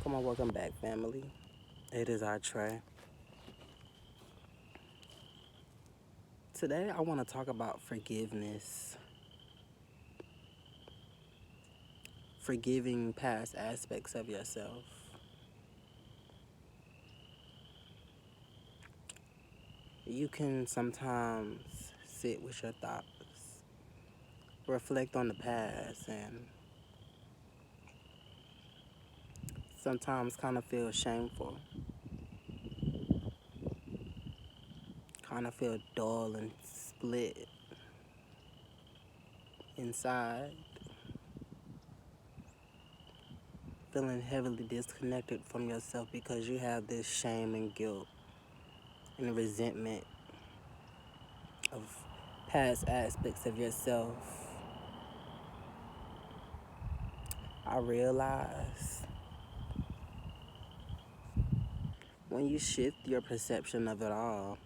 Welcome back, family. It is our Trey. Today, I want to talk about forgiveness, forgiving past aspects of yourself. You can sometimes sit with your thoughts, reflect on the past, and sometimes kind of feel shameful, kind of feel dull and split inside, feeling heavily disconnected from yourself because you have this shame and guilt and resentment of past aspects of yourself. I realize when you shift your perception of it all,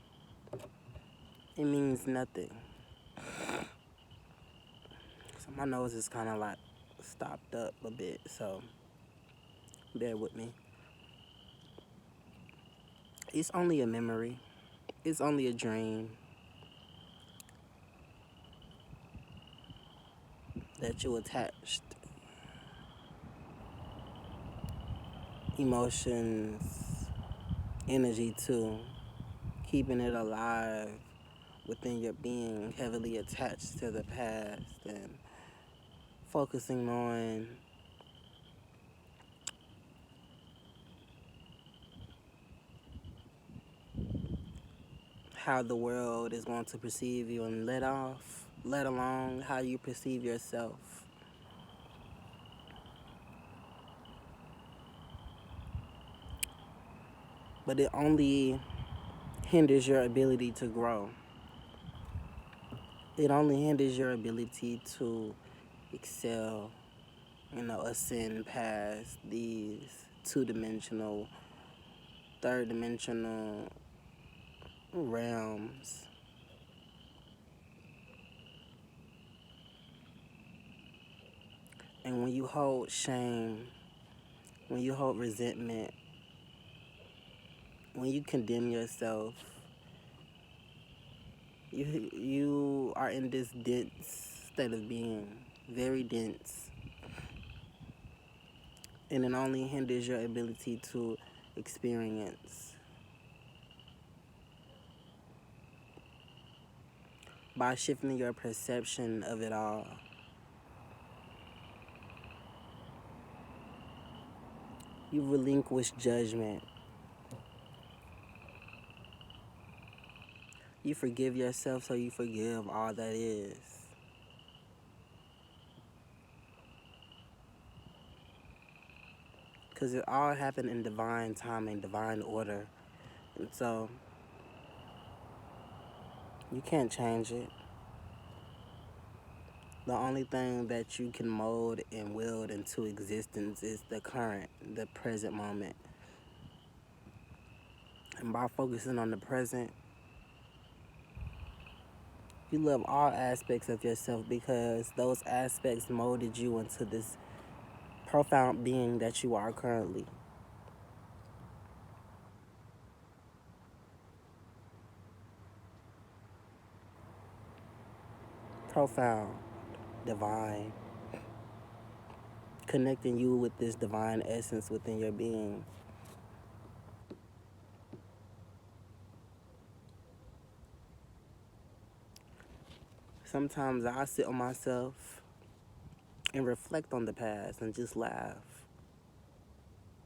it means nothing. So my nose is kind of like stopped up a bit, so bear with me. It's only a memory. It's only a dream that you attached emotions, energy to, keeping it alive within your being, heavily attached to the past and focusing on how the world is going to perceive you and let alone how you perceive yourself. But it only hinders your ability to grow. It only hinders your ability to excel, ascend past these two-dimensional, third-dimensional realms. And when you hold shame, when you hold resentment, when you condemn yourself, you are in this dense state of being, very dense, and it only hinders your ability to experience. By shifting your perception of it all, you relinquish judgment. You forgive yourself so you forgive all that is. Because it all happened in divine timing, divine order. And so, you can't change it. The only thing that you can mold and wield into existence is the current, the present moment. And by focusing on the present, you love all aspects of yourself because those aspects molded you into this profound being that you are currently. Profound, divine, connecting you with this divine essence within your being. Sometimes I sit on myself and reflect on the past and just laugh.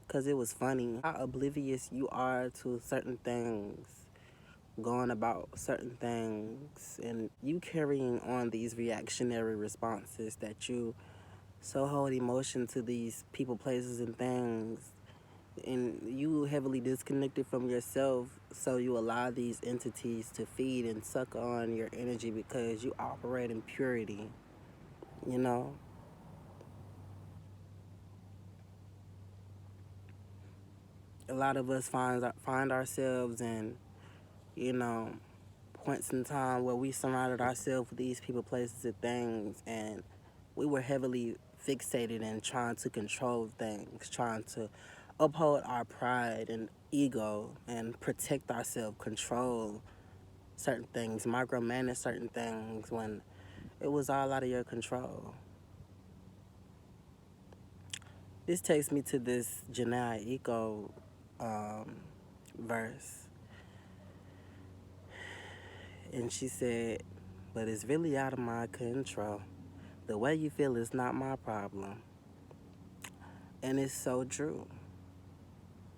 Because it was funny how oblivious you are to certain things, going about certain things, and you carrying on these reactionary responses that you so hold emotion to these people, places, and things, and you heavily disconnected from yourself, so you allow these entities to feed and suck on your energy because you operate in purity, you know? A lot of us find ourselves in, you know, points in time where we surrounded ourselves with these people, places, and things, and we were heavily fixated in trying to control things, trying to uphold our pride and ego and protect ourselves, control certain things, micromanage certain things when it was all out of your control. This takes me to this Janae Eco um, verse. And she said, but it's really out of my control. The way you feel is not my problem. And it's so true.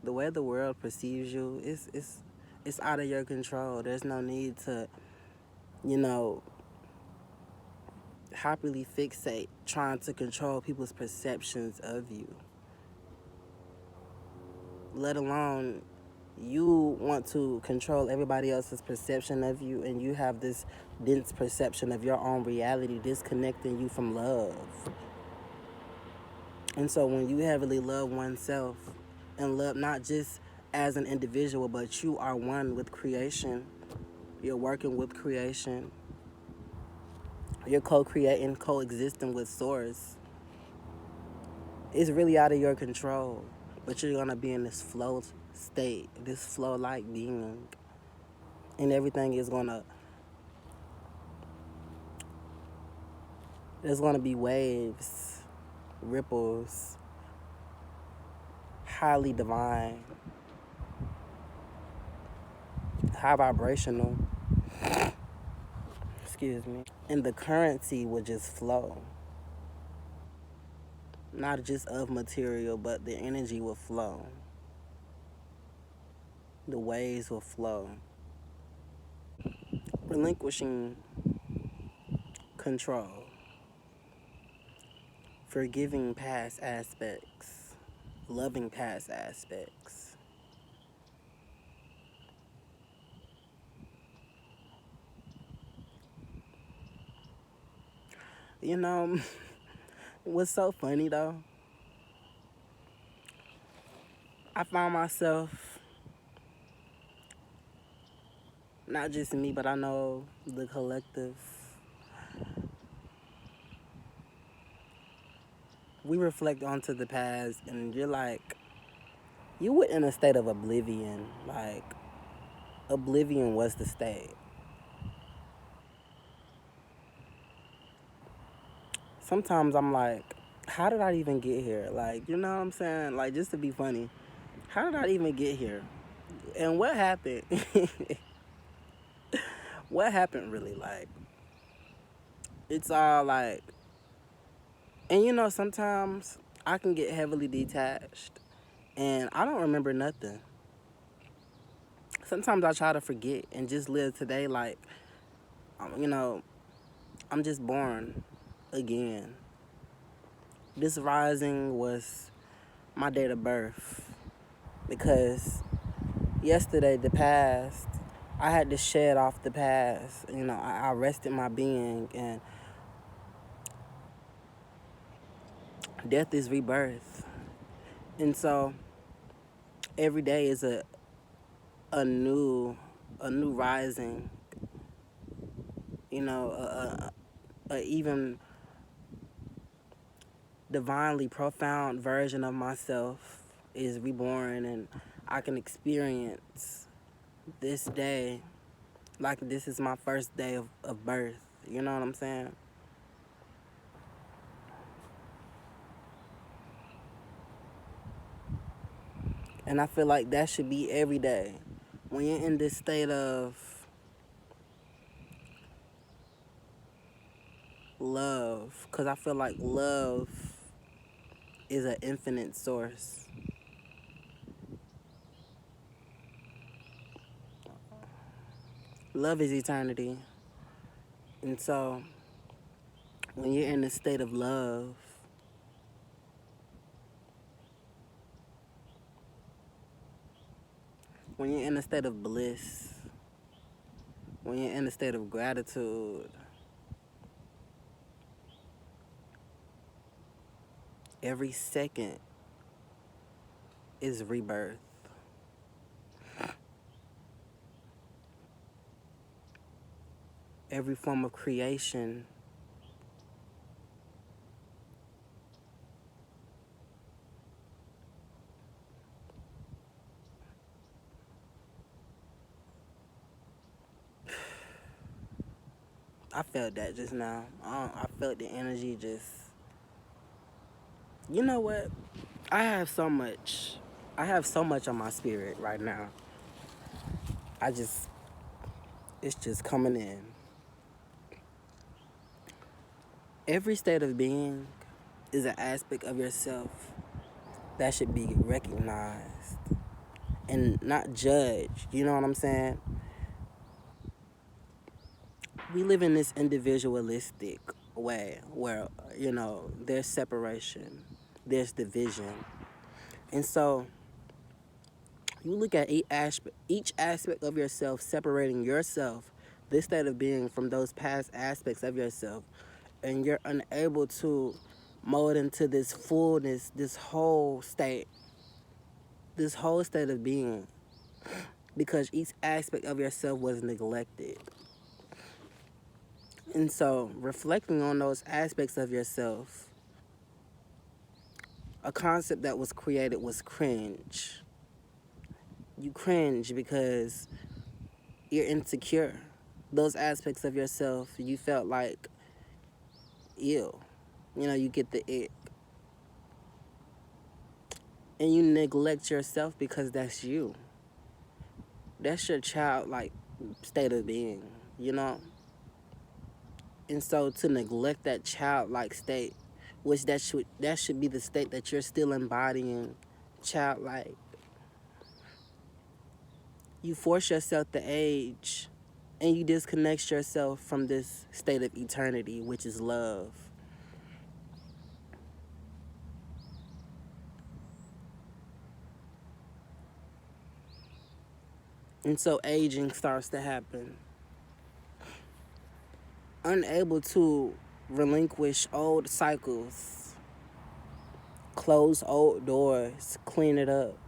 The way the world perceives you it's out of your control. There's no need to, you know, happily fixate trying to control people's perceptions of you. Let alone you want to control everybody else's perception of you, and you have this dense perception of your own reality disconnecting you from love. And so when you heavily love oneself and love not just as an individual, but you are one with creation, you're working with creation, you're co-creating, coexisting with source, it's really out of your control. But you're gonna be in this flow state, this flow-like being, and everything is gonna. There's gonna be waves, ripples, highly divine, high vibrational. Excuse me. And the currency will just flow, not just of material, but the energy will flow. The waves will flow. Relinquishing control. Forgiving past aspects. Loving past aspects. You know, what's so funny though? I found myself, not just me, but I know the collective, we reflect onto the past and you're like, you were in a state of oblivion. Like, oblivion was the state. Sometimes I'm like, how did I even get here? Like, you know what I'm saying? Like, just to be funny, how did I even get here? And what happened? What happened really? Like, it's all like, and you know, sometimes I can get heavily detached and I don't remember nothing. Sometimes I try to forget and just live today like, you know, I'm just born again. This rising was my date of birth because yesterday, the past, I had to shed off the past. You know, I rested my being, and death is rebirth. And so every day is a new a new rising. You know, a even divinely profound version of myself is reborn, and I can experience this day like this is my first day of birth. You know what I'm saying? And I feel like that should be every day. When you're in this state of love, because I feel like love is an infinite source. Love is eternity. And so when you're in a state of love, when you're in a state of bliss, when you're in a state of gratitude, every second is rebirth. Every form of creation I felt that just now. I felt the energy just. You know what? I have so much. I have so much on my spirit right now. I just. It's just coming in. Every state of being is an aspect of yourself that should be recognized and not judged. You know what I'm saying? We live in this individualistic way where, there's separation, there's division. And so you look at each aspect of yourself, separating yourself, this state of being, from those past aspects of yourself, and you're unable to mold into this fullness, this whole state of being, because each aspect of yourself was neglected. And so, reflecting on those aspects of yourself, a concept that was created was cringe. You cringe because you're insecure. Those aspects of yourself, you felt like, ew. You get the ick. And you neglect yourself because that's you. That's your childlike state of being, you know? And so to neglect that childlike state, which that should be the state that you're still embodying, childlike. You force yourself to age, and you disconnect yourself from this state of eternity, which is love. And so aging starts to happen. Unable to relinquish old cycles, close old doors, clean it up.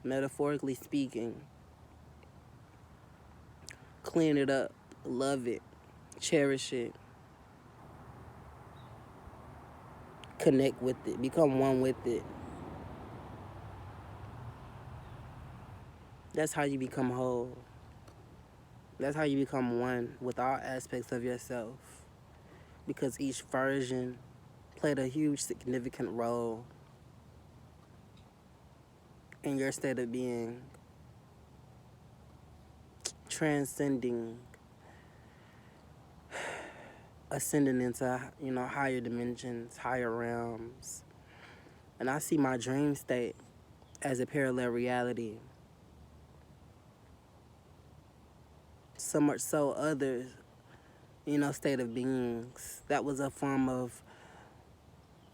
Metaphorically speaking, clean it up, love it, cherish it, connect with it, become one with it. That's how you become whole. That's how you become one with all aspects of yourself. Because each version played a huge, significant role in your state of being, transcending, ascending into, higher dimensions, higher realms. And I see my dream state as a parallel reality. So much so others, state of beings. That was a form of,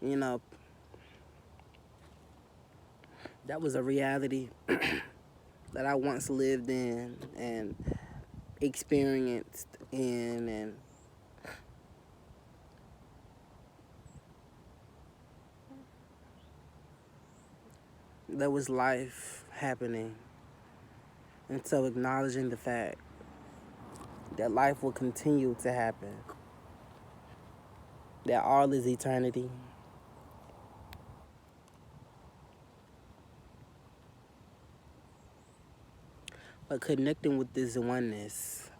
you know, that was a reality that I once lived in and experienced in, and there was life happening. And so acknowledging the fact that life will continue to happen, that all is eternity, but connecting with this oneness,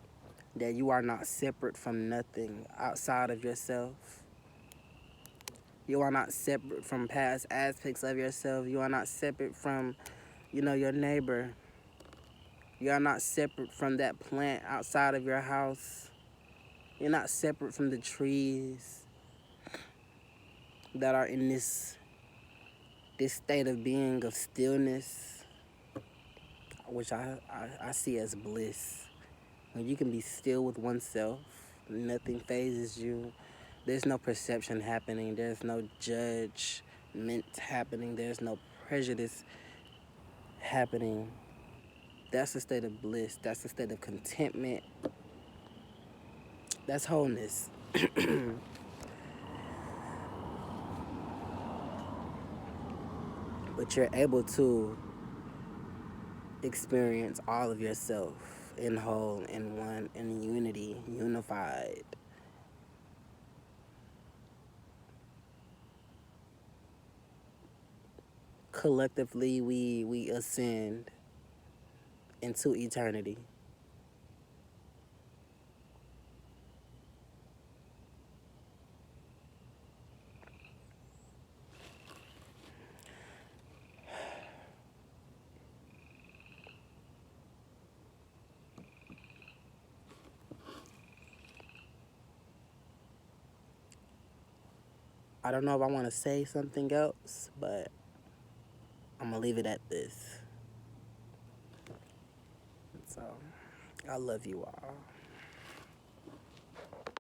that you are not separate from nothing outside of yourself. You are not separate from past aspects of yourself. You are not separate from, your neighbor. You are not separate from that plant outside of your house. You're not separate from the trees that are in this state of being of stillness, which I see as bliss. When you can be still with oneself, nothing phases you. There's no perception happening. There's no judgment happening. There's no prejudice happening. That's a state of bliss. That's a state of contentment. That's wholeness. But you're able to experience all of yourself in whole, in one, in unity, unified. Collectively, we ascend into eternity. I don't know if I want to say something else, but I'm going to leave it at this. So, I love you all.